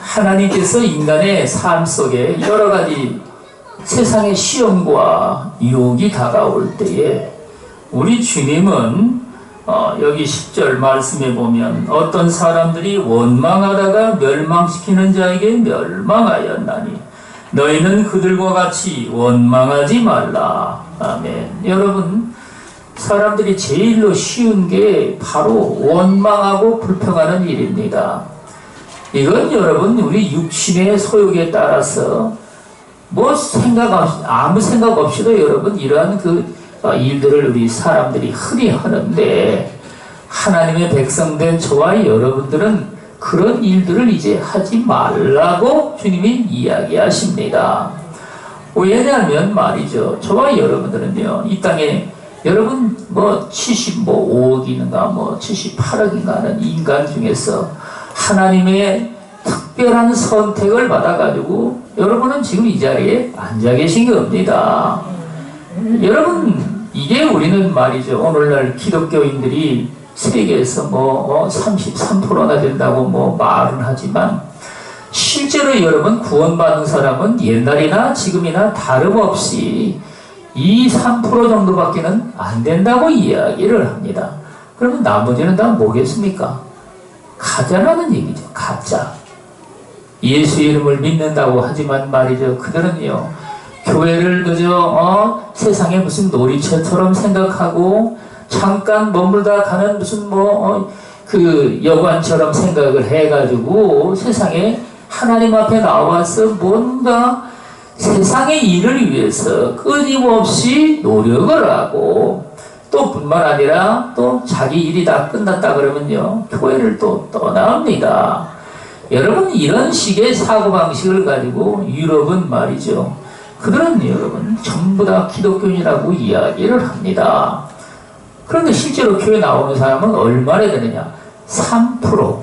하나님께서 인간의 삶 속에 여러 가지 세상의 시험과 유혹이 다가올 때에 우리 주님은 여기 10절 말씀에 보면 어떤 사람들이 원망하다가 멸망시키는 자에게 멸망하였나니 너희는 그들과 같이 원망하지 말라. 아멘. 여러분, 사람들이 제일로 쉬운 게 바로 원망하고 불평하는 일입니다. 이건 여러분 우리 육신의 소욕에 따라서 아무 생각 없이도 여러분 이러한 일들을 우리 사람들이 흔히 하는데, 하나님의 백성된 저와 여러분들은 그런 일들을 이제 하지 말라고 주님이 이야기하십니다. 왜냐하면 말이죠, 저와 여러분들은요, 이 땅에 여러분 75억인가 78억인가 하는 인간 중에서 하나님의 특별한 선택을 받아가지고 여러분은 지금 이 자리에 앉아 계신 겁니다. 여러분, 이게 우리는 말이죠, 오늘날 기독교인들이 세계에서 33%나 된다고 말은 하지만 실제로 여러분 구원받은 사람은 옛날이나 지금이나 다름없이 2~3% 정도밖에는 안 된다고 이야기를 합니다. 그러면 나머지는 다 뭐겠습니까? 가짜라는 얘기죠. 가짜. 예수 이름을 믿는다고 하지만 말이죠, 그들은요, 교회를 그저 세상의 무슨 놀이터처럼 생각하고 잠깐 머물다 가는 무슨 여관처럼 생각을 해가지고 세상에 하나님 앞에 나와서 뭔가 세상의 일을 위해서 끊임없이 노력을 하고, 또 뿐만 아니라 또 자기 일이 다 끝났다 그러면요, 교회를 또 떠납니다. 여러분, 이런 식의 사고방식을 가지고 유럽은 말이죠, 그들은 여러분 전부 다 기독교인이라고 이야기를 합니다. 그런데 실제로 교회 나오는 사람은 얼마나 되느냐? 3%.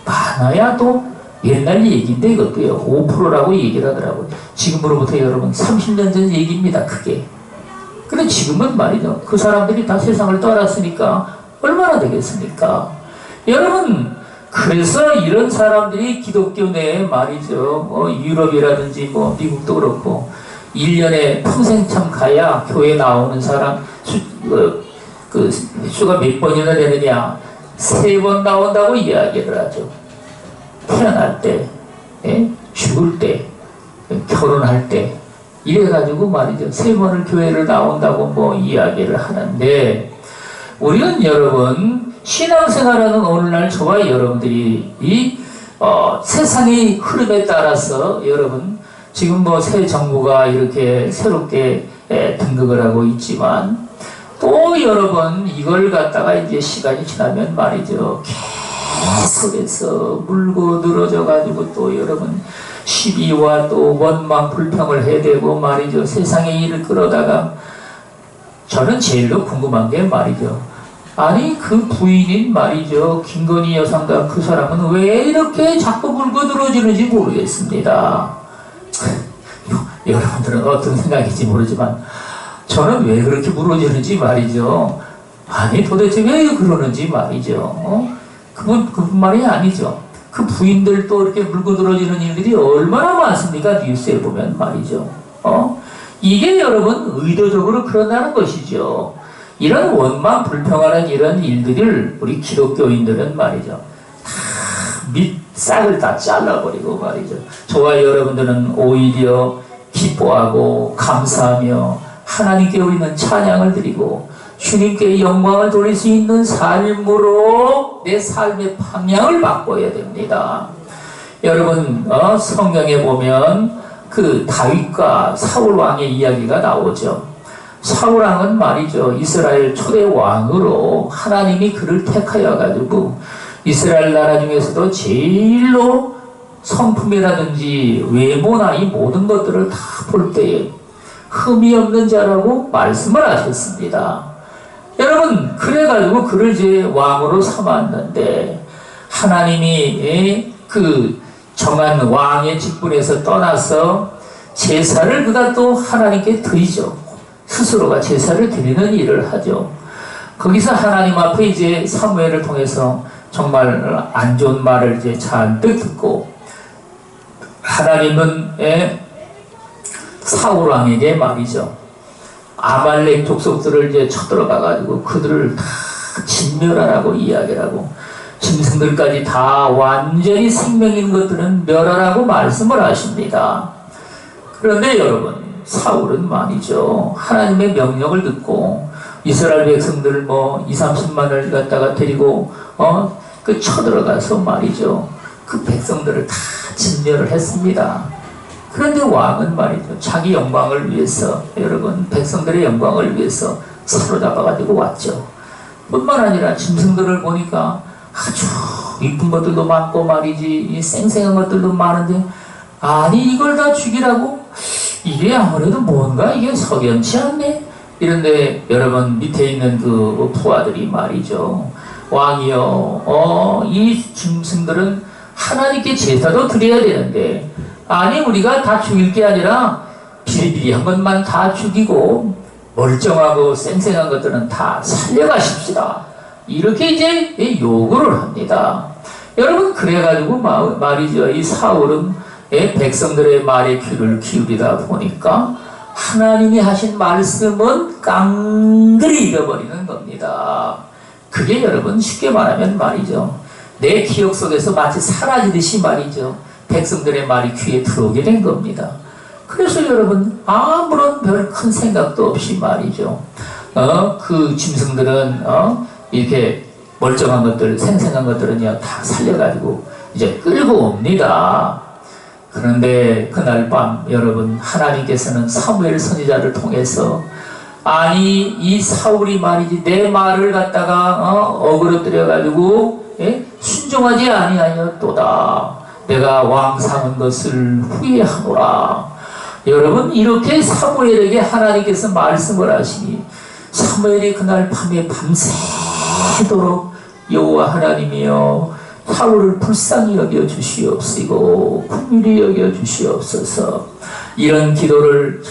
많아야 또 옛날 얘기인데 이것도요, 5%라고 얘기를 하더라고요. 지금으로부터 여러분 30년 전 얘기입니다, 그게. 근데 지금은 말이죠, 그 사람들이 다 세상을 떠났으니까 얼마나 되겠습니까? 여러분, 그래서 이런 사람들이 기독교 내에 말이죠, 유럽이라든지 미국도 그렇고 1년에 평생 참 가야 교회 나오는 사람 수가 몇 번이나 되느냐? 3번 나온다고 이야기를 하죠. 태어날 때, 죽을 때, 결혼할 때, 이래가지고 말이죠, 3번을 교회를 나온다고 이야기를 하는데, 우리는 여러분 신앙생활하는 오늘날 저와 여러분들이 이 세상의 흐름에 따라서 여러분 지금 새 정부가 이렇게 새롭게 등극을 하고 있지만, 또 여러분 이걸 갖다가 이제 시간이 지나면 말이죠, 계속해서 물고 늘어져 가지고 또 여러분 시비와 또 원망 불평을 해대고 말이죠, 세상의 일을 끌어다가, 저는 제일로 궁금한 게 말이죠, 아니 그 부인인 말이죠, 김건희 여사가, 그 사람은 왜 이렇게 자꾸 물고 늘어지는지 모르겠습니다. 여러분들은 어떤 생각인지 모르지만 저는 왜 그렇게 물어지는지 말이죠. 아니 도대체 왜 그러는지 말이죠. 그뿐만이 아니죠. 그 부인들도 이렇게 물고 늘어지는 일들이 얼마나 많습니까? 뉴스에 보면 말이죠. 이게 여러분 의도적으로 그런다는 것이죠. 이런 원망 불평하는 이런 일들을 우리 기독교인들은 말이죠, 싹을 다 잘라버리고 말이죠, 저와 여러분들은 오히려 기뻐하고 감사하며 하나님께 우리는 찬양을 드리고 주님께 영광을 돌릴 수 있는 삶으로 내 삶의 방향을 바꿔야 됩니다. 여러분 성경에 보면 그 다윗과 사울 왕의 이야기가 나오죠. 사울 왕은 말이죠, 이스라엘 초대 왕으로 하나님이 그를 택하여 가지고 이스라엘 나라 중에서도 제일로 성품이라든지 외모나 이 모든 것들을 다 볼 때에 흠이 없는 자라고 말씀을 하셨습니다. 여러분, 그래가지고 그를 이제 왕으로 삼았는데, 하나님이 그 정한 왕의 직분에서 떠나서 제사를 그가 또 하나님께 드리죠. 스스로가 제사를 드리는 일을 하죠. 거기서 하나님 앞에 이제 사무엘을 통해서 정말 안 좋은 말을 이제 잔뜩 듣고, 하나님은 사울 왕에게 말이죠. 아말렉 족속들을 이제 쳐들어가 가지고 그들을 다 진멸하라고 이야기를 하고 짐승들까지 다 완전히 생명 있는 것들은 멸하라고 말씀을 하십니다. 그런데 여러분, 사울은 말이죠. 하나님의 명령을 듣고 이스라엘 백성들 뭐 20-30만을 갖다가 데리고 그 쳐들어가서 말이죠. 그 백성들을 다 진멸을 했습니다. 그런데 왕은 말이죠. 자기 영광을 위해서, 여러분, 백성들의 영광을 위해서 사로잡아가지고 왔죠. 뿐만 아니라 짐승들을 보니까 아주 이쁜 것들도 많고 말이지, 이 쌩쌩한 것들도 많은데, 아니, 이걸 다 죽이라고? 이게 아무래도 뭔가 이게 석연치 않네? 이런데 여러분, 밑에 있는 그 부하들이 말이죠. 왕이여, 이 짐승들은 하나님께 제사도 드려야 되는데, 아니, 우리가 다 죽일 게 아니라 비리비리한 것만 다 죽이고 멀쩡하고 쌩쌩한 것들은 다 살려가십시다. 이렇게 이제 요구를 합니다. 여러분, 그래가지고 말이죠. 이 사울은 백성들의 말에 귀를 기울이다 보니까 하나님이 하신 말씀은 깡그리 잃어버리는 겁니다. 그게 여러분 쉽게 말하면 말이죠. 내 기억 속에서 마치 사라지듯이 말이죠. 백성들의 말이 귀에 들어오게 된 겁니다. 그래서 여러분 아무런 별 큰 생각도 없이 말이죠. 그 짐승들은 이렇게 멀쩡한 것들, 생생한 것들은요 다 살려가지고 이제 끌고 옵니다. 그런데 그날 밤 여러분 하나님께서는 사무엘 선지자를 통해서 아니 이 사울이 말이지 내 말을 갖다가 어그러뜨려 가지고 순종하지 아니하였도다. 내가 왕 삼은 것을 후회하노라. 여러분 이렇게 사무엘에게 하나님께서 말씀을 하시니 사무엘이 그날 밤에 밤새도록 여호와 하나님이여 사울을 불쌍히 여겨 주시옵시고 긍휼히 여겨 주시옵소서. 이런 기도를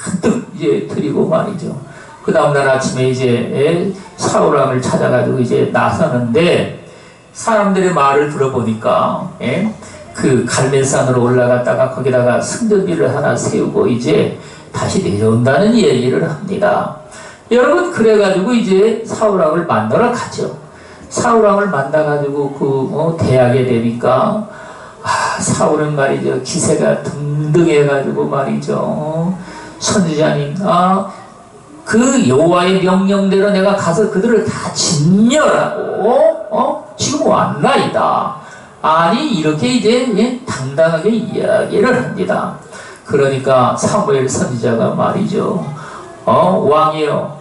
잔뜩 이제 드리고 말이죠. 그 다음날 아침에 이제 사울 왕을 찾아가지고 이제 나서는데 사람들의 말을 들어보니까 그 갈멜산으로 올라갔다가 거기다가 승전비를 하나 세우고 이제 다시 내려온다는 얘기를 합니다. 여러분 그래가지고 이제 사울왕을 만나러 가죠. 사울왕을 만나가지고 그 대하게 되니까 사울은 말이죠 기세가 등등해가지고 말이죠 선지자님 그 여호와의 명령대로 내가 가서 그들을 다 진멸하고 지금 왔나이다. 아니 이렇게 이제 당당하게 이야기를 합니다. 그러니까 사무엘 선지자가 말이죠. 왕이요,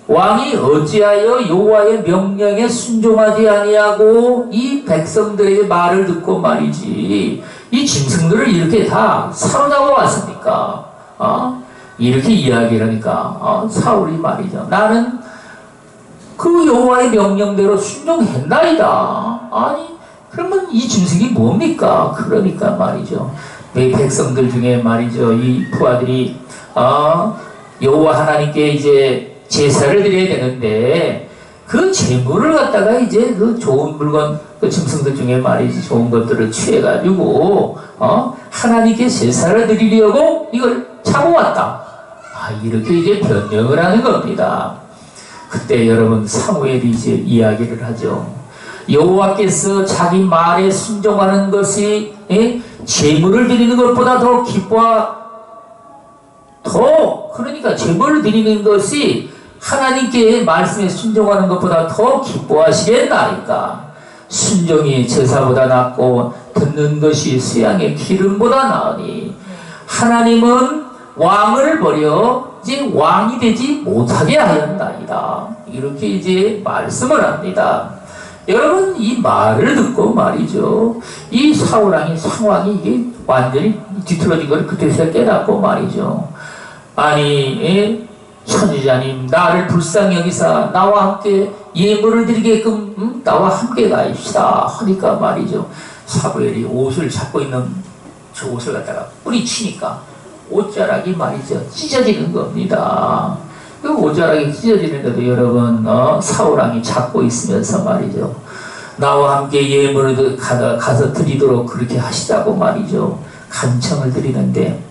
왕이 어찌하여 여호와의 명령에 순종하지 아니하고 이 백성들에게 말을 듣고 말이지 이 짐승들을 이렇게 다 사로잡아 왔습니까? 이렇게 이야기를 하니까 사울이 말이죠. 나는 그 여호와의 명령대로 순종했나이다. 아니 그러면 이 짐승이 뭡니까? 그러니까 말이죠. 이 백성들 중에 말이죠. 이 부하들이 여호와 하나님께 이제 제사를 드려야 되는데 그 제물을 갖다가 이제 그 좋은 물건 그 짐승들 중에 말이지 좋은 것들을 취해가지고 하나님께 제사를 드리려고 이걸 차고 왔다. 이렇게 이제 변명을 하는 겁니다. 그때 여러분 사무엘이 이제 이야기를 하죠. 여호와께서 자기 말에 순종하는 것이 제물을 드리는 것보다 더 그러니까 제물을 드리는 것이 하나님께 말씀에 순종하는 것보다 더 기뻐하시겠나이까. 순종이 제사보다 낫고 듣는 것이 수양의 기름보다 나으니 하나님은 왕을 버려 이제 왕이 되지 못하게 하였나이다. 이렇게 이제 말씀을 합니다. 여러분 이 말을 듣고 말이죠. 이 사울왕의 상황이 이게 완전히 뒤틀어진 걸 그때서야 깨닫고 말이죠. 아니 선지자님 나를 불쌍히 여기사 나와 함께 예물을 드리게끔 나와 함께 가입시다 하니까 말이죠. 사무엘이 옷을 잡고 있는 저 옷을 갖다가 뿌리치니까 옷자락이 말이죠 찢어지는 겁니다. 그 옷자락이 찢어지는데도 여러분 사울왕이 잡고 있으면서 말이죠 나와 함께 예물을 가서 드리도록 그렇게 하시자고 말이죠. 간청을 드리는데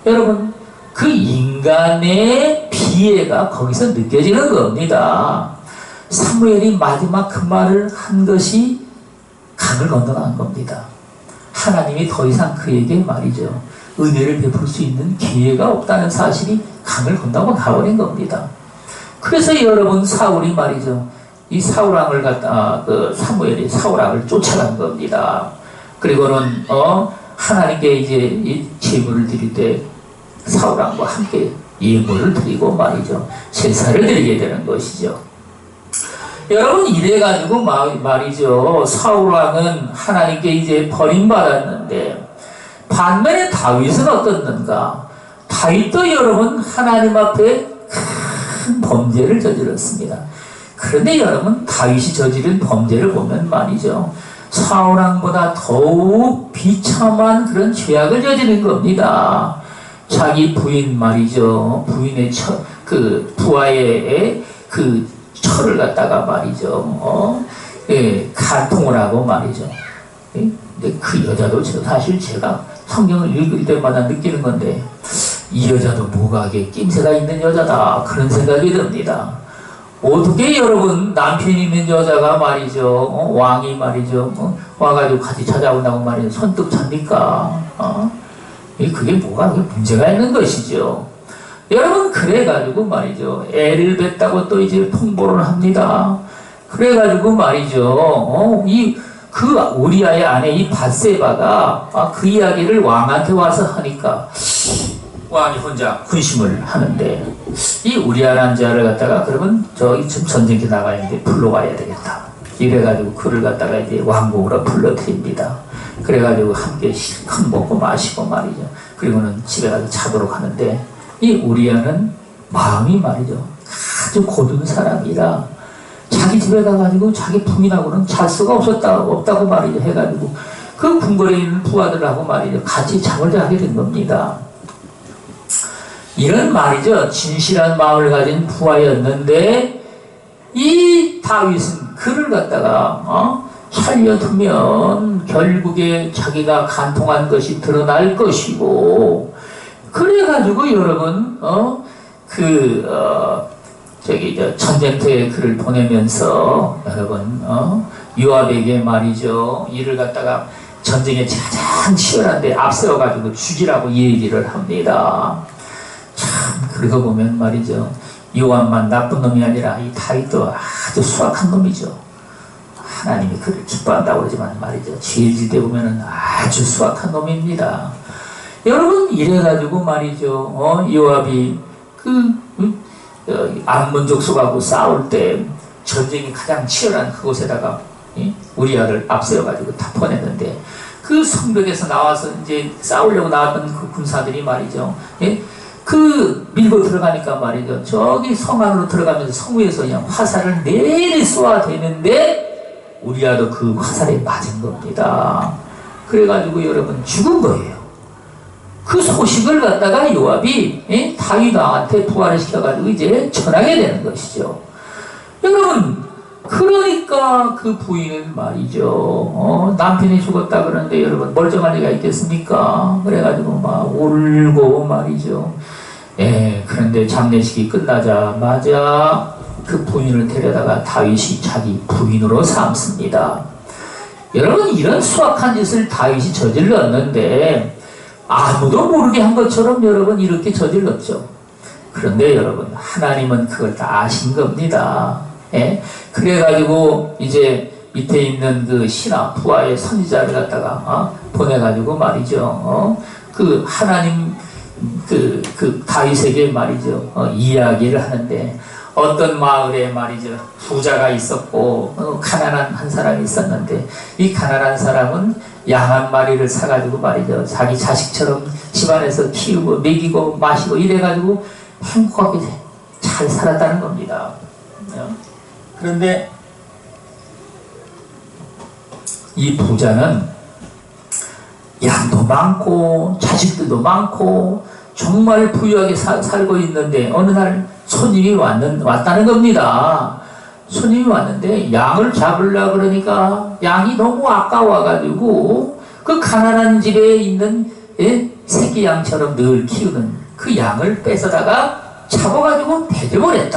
여러분 그 인간의 비애가 거기서 느껴지는 겁니다. 사무엘이 마지막 그 말을 한 것이 강을 건너간 겁니다. 하나님이 더 이상 그에게 말이죠. 은혜를 베풀 수 있는 기회가 없다는 사실이 강을 건너고 가버린 겁니다. 그래서 여러분 사울이 말이죠. 이 사울왕을 사무엘이 사울왕을 쫓아간 겁니다. 그리고는 하나님께 이제 이 제물을 드릴 때 사울왕과 함께 예물을 드리고 말이죠. 제사를 드리게 되는 것이죠. 여러분 이래가지고 말이죠. 사울왕은 하나님께 이제 버림받았는데 반면에 다윗은 어떻는가? 다윗도 여러분 하나님 앞에 큰 범죄를 저질렀습니다. 그런데 여러분 다윗이 저지른 범죄를 보면 말이죠. 사울왕보다 더욱 비참한 그런 죄악을 저지른 겁니다. 자기 부인 말이죠. 부인의 부하의 그 철을 갖다가 말이죠. 간통을 하고 말이죠. 근데 그 여자도 사실 제가 성경을 읽을 때마다 느끼는 건데 이 여자도 뭐가 낌새가 있는 여자다 그런 생각이 듭니다. 어떻게 여러분 남편이 있는 여자가 말이죠. 왕이 말이죠. 와가지고 같이 찾아온다고 말이죠. 손톱 잡니까? 그게 뭐가 문제가 있는 것이죠. 여러분 그래가지고 말이죠. 애를 뱉다고 또 이제 통보를 합니다. 그래가지고 말이죠. 그 우리아의 아내 이 밧세바가 그 이야기를 왕한테 와서 하니까 왕이 혼자 군심을 하는데 이 우리아라는 자를 갖다가 그러면 저기 지금 전쟁에 나가 있는데 불러와야 되겠다. 이래가지고 그를 갖다가 이제 왕궁으로 불러드립니다. 그래가지고 함께 실컷 먹고 마시고 말이죠. 그리고는 집에 가서 자도록 하는데 이 우리아는 마음이 말이죠. 아주 고든 사람이라 자기 집에 가가지고 자기 부인하고는 잘 수가 없다고 말이죠. 해가지고 그 궁궐에 있는 부하들하고 말이죠. 같이 잠을 자게 된 겁니다. 이런 말이죠. 진실한 마음을 가진 부하였는데 이 다윗은 그를 갖다가 살려두면 결국에 자기가 간통한 것이 드러날 것이고 그래가지고 여러분 전쟁터에 그를 보내면서 여러분 요압에게 말이죠. 이를 갖다가 전쟁에 가장 치열한데 앞세워가지고 죽이라고 얘기를 합니다. 참 그러고 보면 말이죠. 요압만 나쁜 놈이 아니라 이 다윗도 아주 수악한 놈이죠. 하나님이 그를 기뻐한다고 그러지만 말이죠. 죄를 질 때 보면은 아주 수악한 놈입니다. 여러분 이래가지고 말이죠. 요압이 암몬족속하고 싸울 때 전쟁이 가장 치열한 그곳에다가 우리아를 앞세워가지고 다 보냈는데 그 성벽에서 나와서 이제 싸우려고 나왔던 그 군사들이 말이죠. 그 밀고 들어가니까 말이죠. 저기 성 안으로 들어가면서 성 위에서 그냥 화살을 내리 쏘아대는데 우리아도 그 화살에 맞은 겁니다. 그래가지고 여러분 죽은 거예요. 그 소식을 갖다가 요압이 다윗 왕한테 부활을 시켜가지고 이제 전하게 되는 것이죠. 여러분 그러니까 그 부인은 말이죠. 남편이 죽었다 그러는데 여러분 멀쩡할 리가 있겠습니까? 그래가지고 막 울고 말이죠. 그런데 장례식이 끝나자마자 그 부인을 데려다가 다윗이 자기 부인으로 삼습니다. 여러분 이런 수악한 짓을 다윗이 저질렀는데 아무도 모르게 한 것처럼 여러분 이렇게 저질렀죠. 그런데 여러분 하나님은 그걸 다 아신 겁니다. 그래가지고 이제 밑에 있는 그 신하 부하의 선지자를 갖다가 보내가지고 말이죠. 그 하나님 그 다윗에게 말이죠. 이야기를 하는데 어떤 마을에 말이죠. 부자가 있었고 가난한 한 사람이 있었는데 이 가난한 사람은 양 한 마리를 사가지고 말이죠. 자기 자식처럼 집안에서 키우고 먹이고 마시고 이래가지고 행복하게 잘 살았다는 겁니다. 그런데 이 부자는 양도 많고 자식들도 많고 정말 부유하게 살고 있는데 어느 날 손님이 왔다는 겁니다. 손님이 왔는데 양을 잡으려고 그러니까 양이 너무 아까워가지고 그 가난한 집에 있는 새끼 양처럼 늘 키우는 그 양을 뺏어다가 잡아가지고 대접을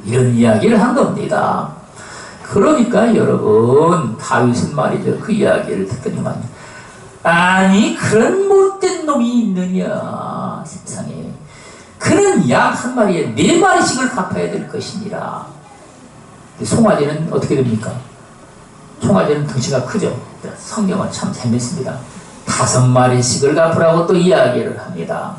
이런 이야기를 한 겁니다. 그러니까 여러분 다윗은 말이죠. 그 이야기를 듣더니만 아니 그런 못된 놈이 있느냐 세상에. 그는 양 한 마리에 4마리씩을 갚아야 될 것이니라. 송아지는 어떻게 됩니까? 송아지는 덩치가 크죠. 성경은 참 재밌습니다. 5마리씩을 갚으라고 또 이야기를 합니다.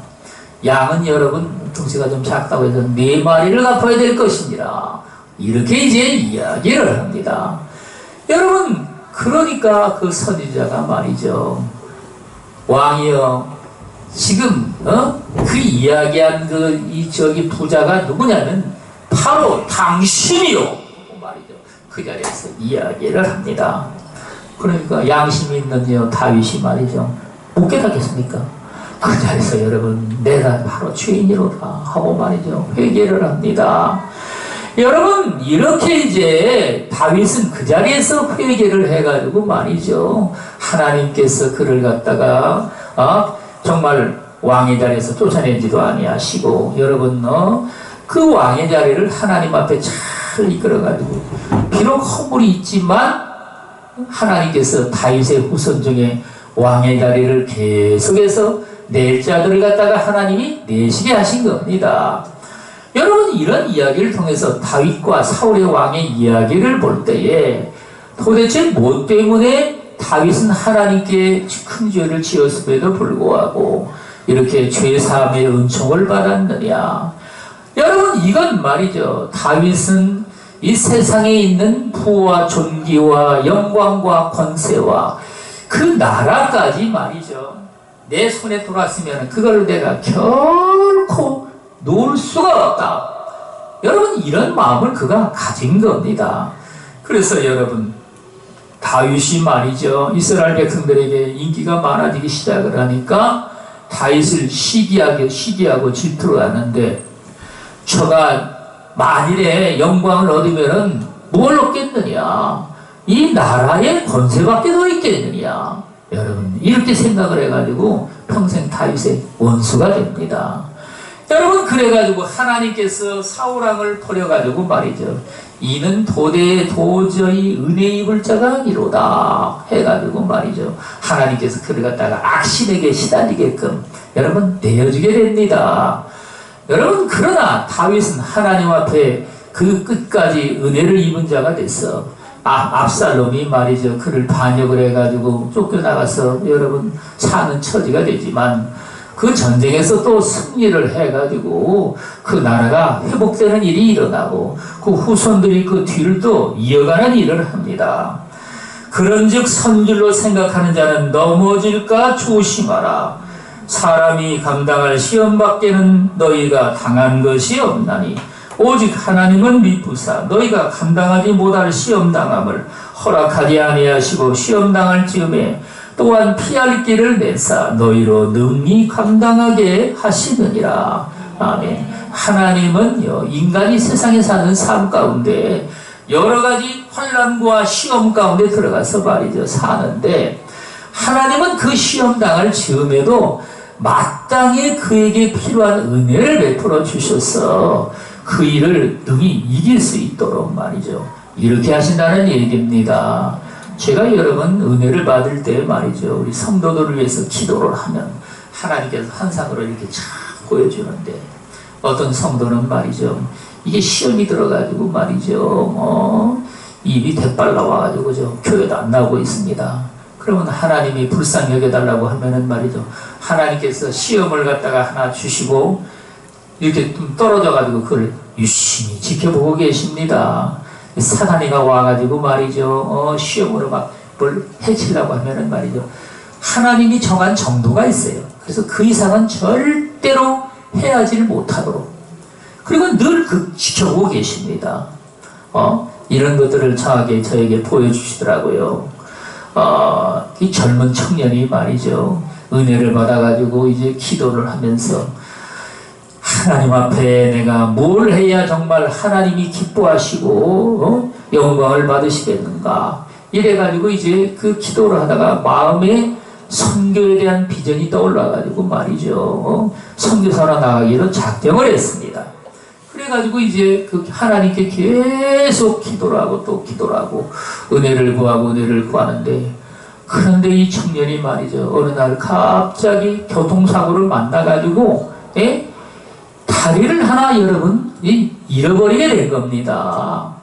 양은 여러분 덩치가 좀 작다고 해서 4마리를 갚아야 될 것이니라. 이렇게 이제 이야기를 합니다. 여러분 그러니까 그 선지자가 말이죠. 왕이여 지금 그 이야기한 저기 부자가 누구냐면 바로 당신이요 말이죠. 그 자리에서 이야기를 합니다. 그러니까 양심이 있는 다윗이 말이죠. 못 깨닫겠습니까? 그 자리에서 여러분 내가 바로 죄인이로다 하고 말이죠. 회개를 합니다. 여러분 이렇게 이제 다윗은 그 자리에서 회개를 해가지고 말이죠. 하나님께서 그를 갖다가 정말 왕의 자리에서 쫓아내지도 아니하시고 여러분 그 왕의 자리를 하나님 앞에 잘 이끌어가지고 비록 허물이 있지만 하나님께서 다윗의 후손 중에 왕의 자리를 계속해서 낼 자들을 갖다가 하나님이 내시게 하신 겁니다. 여러분 이런 이야기를 통해서 다윗과 사울의 왕의 이야기를 볼 때에 도대체 뭐 때문에 다윗은 하나님께 큰 죄를 지었음에도 불구하고 이렇게 죄사함의 은총을 받았느냐. 여러분 이건 말이죠. 다윗은 이 세상에 있는 부와 존귀와 영광과 권세와 그 나라까지 말이죠. 내 손에 들어왔으면 그걸 내가 결코 놓을 수가 없다. 여러분 이런 마음을 그가 가진 겁니다. 그래서 여러분 다윗이 말이죠. 이스라엘 백성들에게 인기가 많아지기 시작을 하니까 다윗을 시기하고 질투를 하는데 저가 만일에 영광을 얻으면은 뭘 얻겠느냐? 이 나라의 권세밖에 더 있겠느냐? 여러분 이렇게 생각을 해가지고 평생 다윗의 원수가 됩니다. 여러분 그래가지고 하나님께서 사울왕을 버려가지고 말이죠. 이는 도저히 은혜 입을 자가 아니로다 해가지고 말이죠. 하나님께서 그를 갖다가 악신에게 시달리게끔 여러분 내어주게 됩니다. 여러분 그러나 다윗은 하나님 앞에 그 끝까지 은혜를 입은 자가 됐어. 압살롬이 말이죠. 그를 반역을 해가지고 쫓겨나가서 여러분 사는 처지가 되지만 그 전쟁에서 또 승리를 해가지고 그 나라가 회복되는 일이 일어나고 그 후손들이 그 뒤를 또 이어가는 일을 합니다. 그런즉 선줄로 생각하는 자는 넘어질까 조심하라. 사람이 감당할 시험밖에는 너희가 당한 것이 없나니 오직 하나님은 미쁘사 너희가 감당하지 못할 시험당함을 허락하지 아니하시고 시험당할 즈음에 또한 피할 길을 내사 너희로 능히 감당하게 하시느니라. 아멘. 하나님은요 인간이 세상에 사는 삶 가운데 여러 가지 환난과 시험 가운데 들어가서 말이죠 사는데 하나님은 그 시험 당할 즈음에도 마땅히 그에게 필요한 은혜를 베풀어 주셔서 그 일을 능히 이길 수 있도록 말이죠 이렇게 하신다는 얘기입니다. 제가 여러분 은혜를 받을 때 말이죠 우리 성도들을 위해서 기도를 하면 하나님께서 환상으로 이렇게 쫙 보여주는데 어떤 성도는 말이죠 이게 시험이 들어가지고 말이죠 입이 대빨 나와가지고 교회도 안 나오고 있습니다. 그러면 하나님이 불쌍히 여겨달라고 하면은 말이죠 하나님께서 시험을 갖다가 하나 주시고 이렇게 좀 떨어져가지고 그걸 유심히 지켜보고 계십니다. 사단이가 와가지고 말이죠 시험으로 막 뭘 해치려고 하면은 말이죠 하나님이 정한 정도가 있어요. 그래서 그 이상은 절대로 해하지를 못하도록 그리고 늘 지켜보고 계십니다. 이런 것들을 정확하게 저에게 보여주시더라고요. 이 젊은 청년이 말이죠 은혜를 받아가지고 이제 기도를 하면서 하나님 앞에 내가 뭘 해야 정말 하나님이 기뻐하시고 영광을 받으시겠는가, 이래가지고 이제 그 기도를 하다가 마음에 선교에 대한 비전이 떠올라가지고 말이죠, 선교사로 나가기로 작정을 했습니다. 그래가지고 이제 그 하나님께 계속 기도를 하고 또 기도를 하고 은혜를 구하고 은혜를 구하는데, 그런데 이 청년이 말이죠, 어느 날 갑자기 교통사고를 만나가지고 다리를 하나 여러분 잃어버리게 된 겁니다.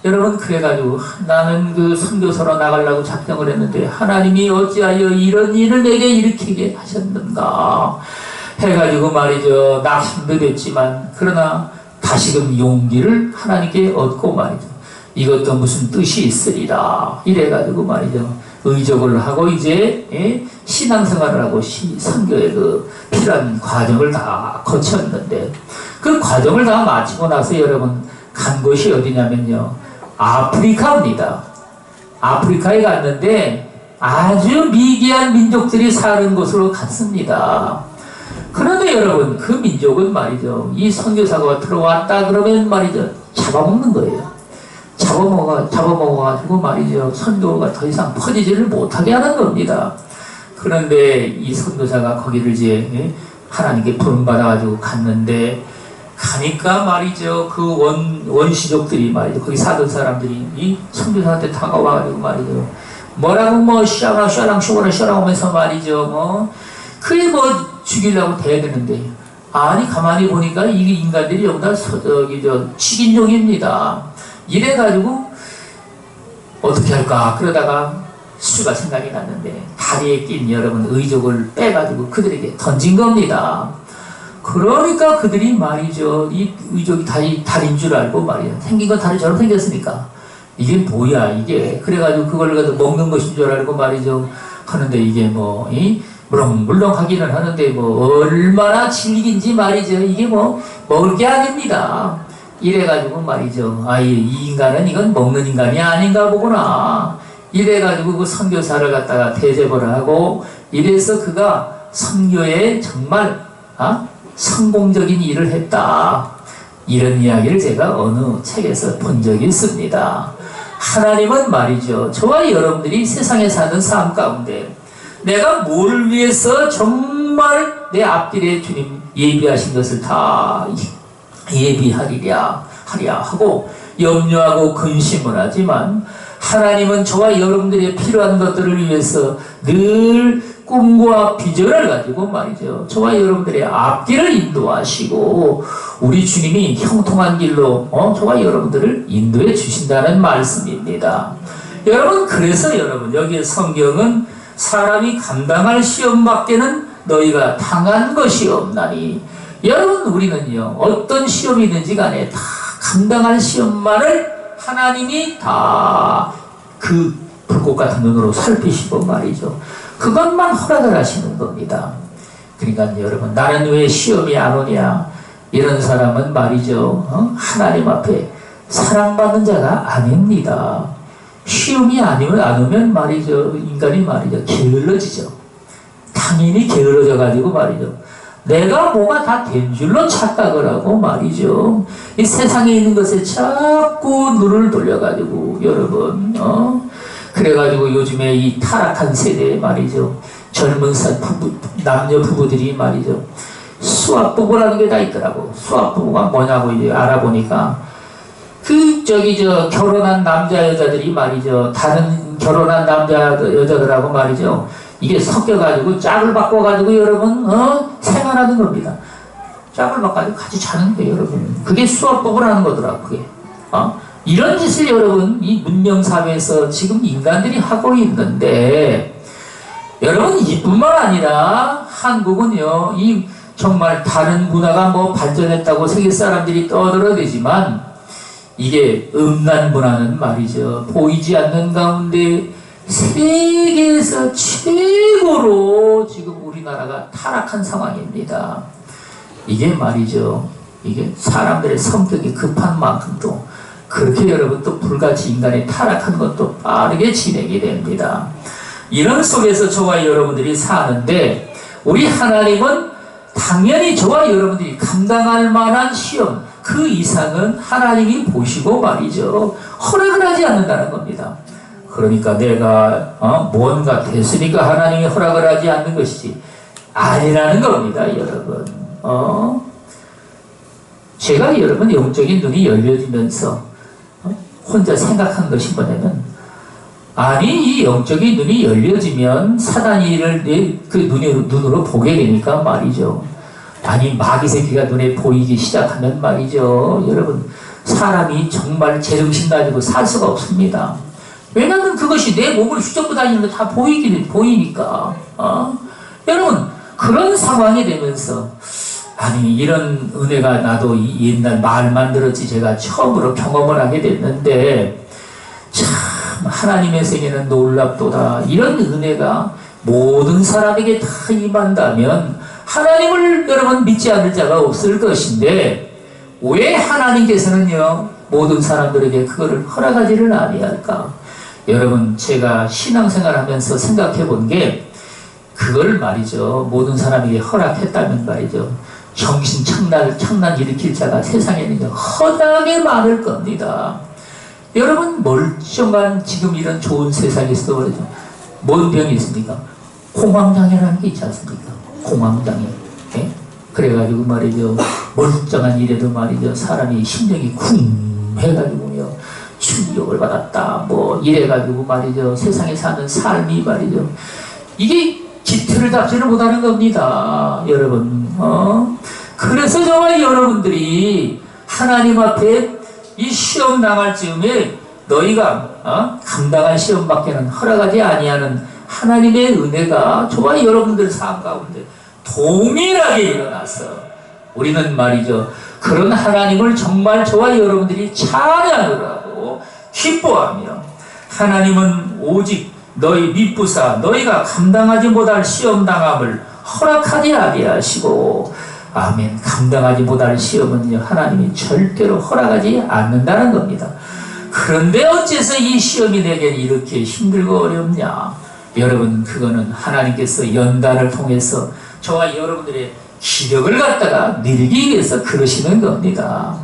여러분, 그래가지고 나는 그 선교사로 나가려고 작정을 했는데 하나님이 어찌하여 이런 일을 내게 일으키게 하셨는가 해가지고 말이죠, 낙심도 됐지만 그러나 다시금 용기를 하나님께 얻고 말이죠, 이것도 무슨 뜻이 있으리라 이래가지고 말이죠, 의적을 하고 이제 신앙생활을 하고 선교의 그 필요한 과정을 다 거쳤는데, 그 과정을 다 마치고 나서 여러분 간 곳이 어디냐면요, 아프리카입니다. 아프리카에 갔는데 아주 미개한 민족들이 사는 곳으로 갔습니다. 그런데 여러분 그 민족은 말이죠, 이 선교사가 들어왔다 그러면 말이죠, 잡아먹는 거예요. 잡아먹어가지고 말이죠, 선교가 더 이상 퍼지지를 못하게 하는 겁니다. 그런데 이 선교사가 거기를 이제 하나님께 부름받아가지고 갔는데, 가니까 말이죠, 그 원시족들이 말이죠, 거기 사던 사람들이 이 선교사한테 다가와가지고 말이죠, 뭐라고 샤랑 하면서 말이죠, 그게 죽이려고 대드는데, 아니 가만히 보니까 이 인간들이 여기다 식인종입니다. 이래가지고 어떻게 할까 그러다가 수가 생각이 났는데, 다리에 낀 여러분 의족을 빼가지고 그들에게 던진 겁니다. 그러니까 그들이 말이죠, 이 의족이 다리인 줄 알고 말이야, 생긴 건 다리처럼 생겼으니까 이게 뭐야 이게, 그래가지고 그걸 가지고 먹는 것인 줄 알고 말이죠 하는데, 이게 물렁물렁 하기는 하는데 얼마나 질긴지 말이죠, 이게 먹을 게 아닙니다. 이래가지고 말이죠, 이 인간은 이건 먹는 인간이 아닌가 보구나. 이래가지고 그 선교사를 갖다가 대접을 하고, 이래서 그가 선교에 정말 성공적인 일을 했다, 이런 이야기를 제가 어느 책에서 본 적이 있습니다. 하나님은 말이죠, 저와 여러분들이 세상에 사는 삶 가운데 내가 뭘 위해서 정말 내 앞길에 주님 예비하신 것을 다 예비하리랴 하고 염려하고 근심을 하지만, 하나님은 저와 여러분들의 필요한 것들을 위해서 늘 꿈과 비전을 가지고 말이죠, 저와 여러분들의 앞길을 인도하시고 우리 주님이 형통한 길로 저와 여러분들을 인도해 주신다는 말씀입니다. 여러분, 그래서 여러분 여기에 성경은 사람이 감당할 시험밖에는 너희가 당한 것이 없나니, 여러분 우리는요 어떤 시험이 있는지 간에 다 감당할 시험만을 하나님이 다 그 불꽃 같은 눈으로 살피시고 말이죠, 그것만 허락을 하시는 겁니다. 그러니까 여러분, 나는 왜 시험이 안 오냐, 이런 사람은 말이죠, 하나님 앞에 사랑받는 자가 아닙니다. 시험이 안 오면 말이죠, 인간이 말이죠 게을러지죠. 당연히 게을러져 가지고 말이죠, 내가 뭐가 다 된 줄로 착각을 하고 말이죠, 이 세상에 있는 것에 자꾸 눈을 돌려가지고 여러분 그래가지고 요즘에 이 타락한 세대에 말이죠, 젊은 남녀 부부들이 말이죠, 수합부부라는 게 다 있더라고. 수합부부가 뭐냐고 이제 알아보니까 결혼한 남자 여자들이 말이죠, 다른 결혼한 남자 여자들하고 말이죠, 이게 섞여가지고 짝을 바꿔가지고 여러분 생활하는 겁니다. 짝을 바꿔가지고 같이 자는 거예요, 여러분. 그게 수합부부라는 거더라고. 그게 이런 짓을 여러분 이 문명사회에서 지금 인간들이 하고 있는데, 여러분 이뿐만 아니라 한국은요, 이 정말 다른 문화가 발전했다고 세계 사람들이 떠들어대지만, 이게 음란 문화는 말이죠, 보이지 않는 가운데 세계에서 최고로 지금 우리나라가 타락한 상황입니다. 이게 말이죠, 이게 사람들의 성격이 급한 만큼도 그렇게 여러분 또 불같이 인간이 타락한 것도 빠르게 진행이 됩니다. 이런 속에서 저와 여러분들이 사는데, 우리 하나님은 당연히 저와 여러분들이 감당할 만한 시험 그 이상은 하나님이 보시고 말이죠. 허락을 하지 않는다는 겁니다. 그러니까 내가 뭔가 됐으니까 하나님이 허락을 하지 않는 것이지 아니라는 겁니다, 여러분. 제가 여러분 영적인 눈이 열려지면서 혼자 생각한 것이 뭐냐면, 아니 이 영적인 눈이 열려지면 사단이 이를 그 눈으로 보게 되니까 말이죠. 아니 마귀 새끼가 눈에 보이기 시작하면 말이죠. 여러분 사람이 정말 제정신 가지고 살 수가 없습니다. 왜냐하면 그것이 내 몸을 휘젓고 다니는 거 다 보이니까. 여러분 그런 상황이 되면서 아니 이런 은혜가 나도 옛날 말만 들었지 제가 처음으로 경험을 하게 됐는데 참 하나님의 생애는 놀랍도다. 이런 은혜가 모든 사람에게 다 임한다면 하나님을 여러분 믿지 않을 자가 없을 것인데 왜 하나님께서는요 모든 사람들에게 그거를 허락하지를 아니할까? 여러분 제가 신앙생활 하면서 생각해 본 게 그걸 말이죠. 모든 사람에게 허락했다면 말이죠. 정신 창난 일으킬 자가 세상에는 허다하게 많을 겁니다. 여러분 멀쩡한 지금 이런 좋은 세상에서도 말이죠. 뭔 병이 있습니까? 공황장애라는 게 있지 않습니까? 공황장애. 예? 그래가지고 말이죠. 멀쩡한 일에도 말이죠. 사람이 심령이 쿵 해가지고요. 충격을 받았다. 뭐 이래가지고 말이죠. 세상에 사는 삶이 말이죠. 이게 기틀을 잡지를 못하는 겁니다. 여러분. 그래서 저와 여러분들이 하나님 앞에 이 시험 당할 즈음에 너희가 감당할 시험밖에는 허락하지 아니하는 하나님의 은혜가 저와 여러분들 삶 가운데 동일하게 일어나서 우리는 말이죠. 그런 하나님을 정말 저와 여러분들이 찬양을 하고 기뻐하며 하나님은 오직 너희 미쁘사 너희가 감당하지 못할 시험당함을 허락하지 아니하시고 아멘. 감당하지 못할 시험은요 하나님이 절대로 허락하지 않는다는 겁니다. 그런데 어째서 이 시험이 내게 이렇게 힘들고 어렵냐? 여러분 그거는 하나님께서 연단을 통해서 저와 여러분들의 기력을 갖다가 늘리기 위해서 그러시는 겁니다.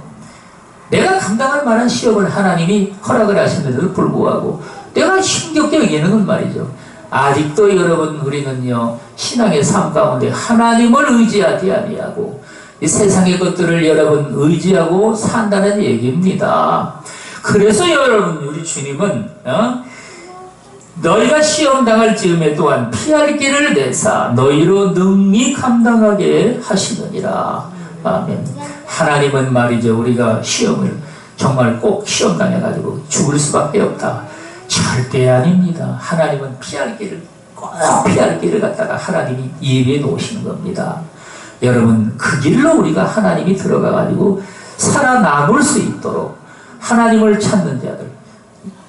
내가 감당할 만한 시험을 하나님이 허락을 하시는데도 불구하고 내가 힘겹게 여기는 건 말이죠. 아직도 여러분 우리는요 신앙의 삶 가운데 하나님을 의지하지 아니하고 이 세상의 것들을 여러분 의지하고 산다는 얘기입니다. 그래서 여러분 우리 주님은 너희가 시험 당할 즈음에 또한 피할 길을 내사 너희로 능히 감당하게 하시느니라. 아멘. 하나님은 말이죠 우리가 시험을 정말 꼭 시험 당해가지고 죽을 수밖에 없다. 절대 아닙니다. 하나님은 피할 길을 갖다가 하나님이 예비해 놓으시는 겁니다. 여러분 그 길로 우리가 하나님이 들어가가지고 살아남을 수 있도록 하나님을 찾는 자들.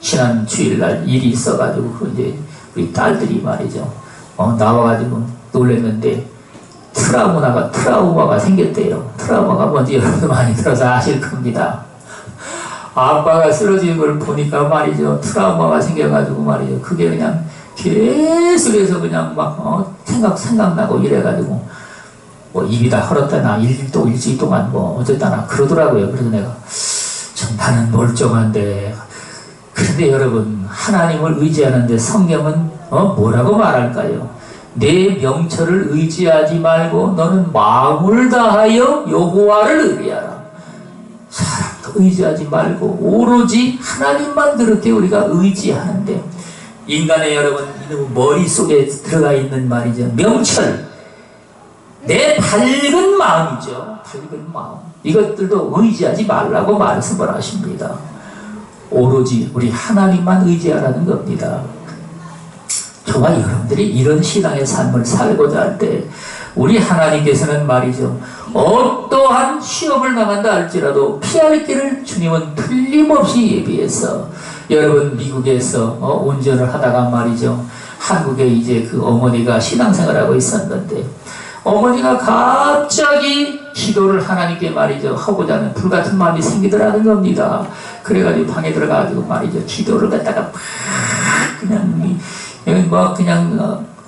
지난 주일날 일이 있어가지고 이제 우리 딸들이 말이죠 나와가지고 놀랬는데 트라우마가 생겼대요. 트라우마가 뭔지 여러분도 많이 들어서 아실 겁니다. 아빠가 쓰러지는 걸 보니까 말이죠. 트라우마가 생겨가지고 말이죠. 그게 그냥 계속해서 그냥 막 생각나고 이래가지고 뭐 입이 다 헐었다나 일주일 동안 뭐 어쨌다나 그러더라고요. 그래서 내가 참 나는 멀쩡한데 그런데 여러분 하나님을 의지하는데 성경은 뭐라고 말할까요? 내 명철을 의지하지 말고 너는 마음을 다하여 여호와를 의뢰하라. 사람도 의지하지 말고 오로지 하나님만 그렇게 우리가 의지하는데 인간의 여러분 머릿속에 들어가 있는 말이죠. 명철 내 밝은 마음이죠. 밝은 마음 이것들도 의지하지 말라고 말씀을 하십니다. 오로지 우리 하나님만 의지하라는 겁니다. 저와 여러분들이 이런 신앙의 삶을 살고자 할 때 우리 하나님께서는 말이죠. 어떠한 시험을 당한다 할지라도 피할 길을 주님은 틀림없이 예비해서 여러분 미국에서 운전을 하다가 말이죠. 한국에 이제 그 어머니가 신앙생활하고 있었는데 어머니가 갑자기 기도를 하나님께 말이죠. 하고자 하는 불같은 마음이 생기더라는 겁니다. 그래가지고 방에 들어가가지고 말이죠. 기도를 갖다가 막 그냥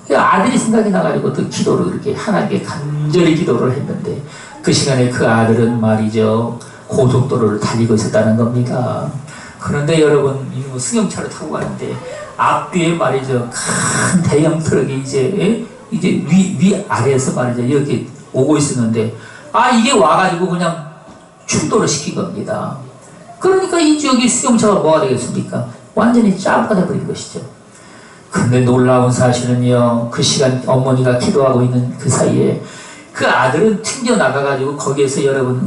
그 아들이 생각이 나가지고 또 기도를 이렇게 하나님께 간절히 기도를 했는데 그 시간에 그 아들은 말이죠 고속도로를 달리고 있었다는 겁니다. 그런데 여러분 승용차를 타고 가는데 앞뒤에 말이죠 큰 대형 트럭이 이제 위 아래에서 말이죠 이렇게 오고 있었는데 이게 와가지고 그냥 충돌을 시킨 겁니다. 그러니까 이 지역의 승용차가 뭐가 되겠습니까? 완전히 짜부가 돼버린 것이죠. 근데 놀라운 사실은요, 그 시간 어머니가 기도하고 있는 그 사이에 그 아들은 튕겨 나가가지고 거기에서 여러분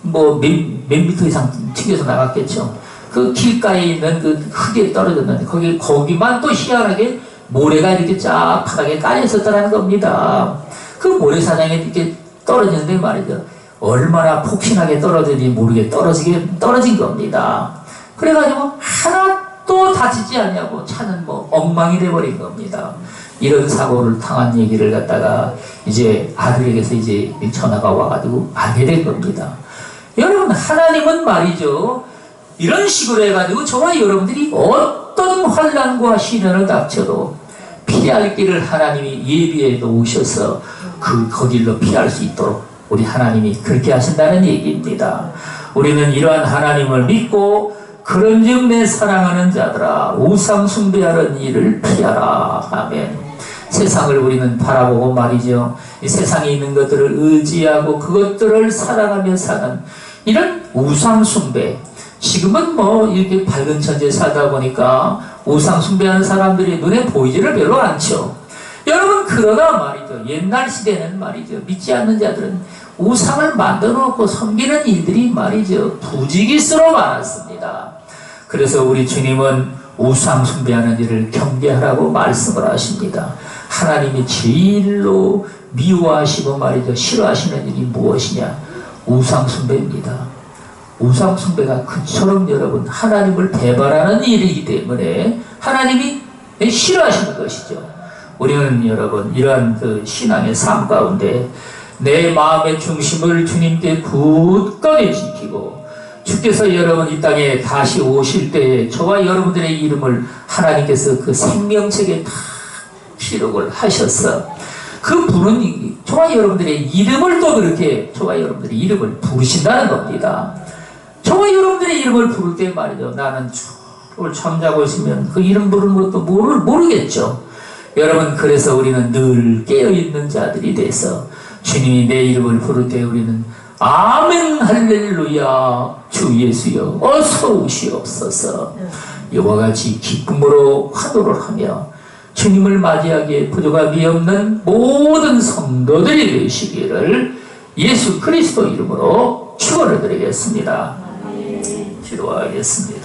몇 미터 이상 튕겨서 나갔겠죠. 그 길가에 있는 그 흙에 떨어졌는데 거기만 또 희한하게 모래가 이렇게 쫙 바닥에 깔려 있었다는 겁니다. 그 모래사장에 이렇게 떨어지는데 말이죠. 얼마나 폭신하게 떨어지는지 모르게 떨어진 겁니다. 그래가지고 하나도 다치지 않냐고 차는 엉망이 돼버린 겁니다. 이런 사고를 당한 얘기를 갖다가 이제 아들에게서 이제 전화가 와가지고 알게 된 겁니다. 여러분, 하나님은 말이죠. 이런 식으로 해가지고 저와 여러분들이 어떤 환난과 시련을 닥쳐도 피할 길을 하나님이 예비해 놓으셔서 거길로 피할 수 있도록 우리 하나님이 그렇게 하신다는 얘기입니다. 우리는 이러한 하나님을 믿고 그런즉 내 사랑하는 자들아 우상 숭배하는 일을 피하라. 아멘. 세상을 우리는 바라보고 말이죠. 이 세상에 있는 것들을 의지하고 그것들을 사랑하며 사는 이런 우상 숭배. 지금은 이렇게 밝은 천지에 살다 보니까 우상 숭배하는 사람들이 눈에 보이지를 별로 않죠. 여러분, 그러나 말이죠. 옛날 시대는 말이죠. 믿지 않는 자들은 우상을 만들어 놓고 섬기는 일들이 말이죠. 부지기수로 많았습니다. 그래서 우리 주님은 우상 숭배하는 일을 경계하라고 말씀을 하십니다. 하나님이 제일로 미워하시고 말이죠. 싫어하시는 일이 무엇이냐? 우상 숭배입니다. 우상 숭배가 그처럼 여러분 하나님을 배반하는 일이기 때문에 하나님이 싫어하시는 것이죠. 우리는 여러분 이러한 그 신앙의 삶 가운데 내 마음의 중심을 주님께 굳건히 지키고 주께서 여러분 이 땅에 다시 오실 때에 저와 여러분들의 이름을 하나님께서 그 생명책에 다 기록을 하셔서 그 부른 저와 여러분들의 이름을 또 그렇게 저와 여러분들의 이름을 부르신다는 겁니다. 저와 여러분들의 이름을 부를 때 말이죠. 나는 주를 잠자고 있으면 그 이름 부르는 것도 모르겠죠. 여러분, 그래서 우리는 늘 깨어있는 자들이 돼서 주님이 내 이름을 부를 때 우리는 아멘 할렐루야 주 예수여 어서 오시옵소서 이와 같이 기쁨으로 환호를 하며 주님을 맞이하기에 부족함이 없는 모든 성도들이 되시기를 예수 그리스도 이름으로 축원을 드리겠습니다. 기도하겠습니다.